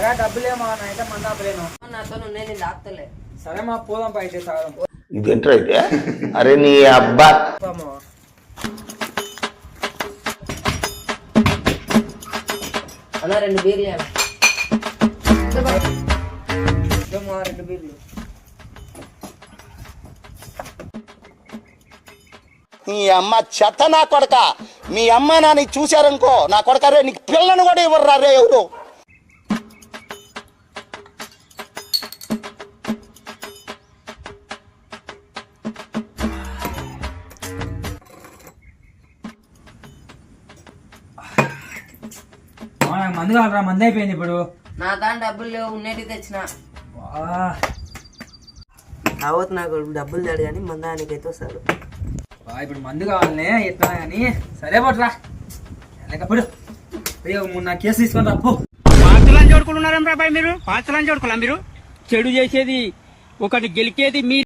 సరే డబ్బులేమో అయితే మంది ఆపలేను. నాతో నేను దాక్తలే. సరే మా పోదాం పైతే తాగం. ఇదేంట్రా అయితే? అరే నీ అబ్బా అలా 2 బీర్లు 2 బీర్లు. నీ అమ్మ చెత్త నా కొడక. మీ అమ్మ నాని చూశారనుకో నా కొడక రే నీకు పిల్లను కూడా ఇవ్వరు రే ఎవరు. మందు కావాలరా, మంది అయిపోయింది ఇప్పుడు. నా దాని డబ్బులు లేవు, ఉన్నేటి తెచ్చిన. అవత్ నాకు డబ్బులు లేడు కానీ మందానికైతే వస్తారు. ఇప్పుడు మందు కావాలనే ఎట్లా కానీ. సరే పట్రా లేకపోడు నా కేసు తీసుకొని అప్పు. పాత్రలను చూడుకున్నారా మీరు? పాత్రలను చూడుకున్నా మీరు? చెడు చేసేది ఒకటి గెలికేది మీ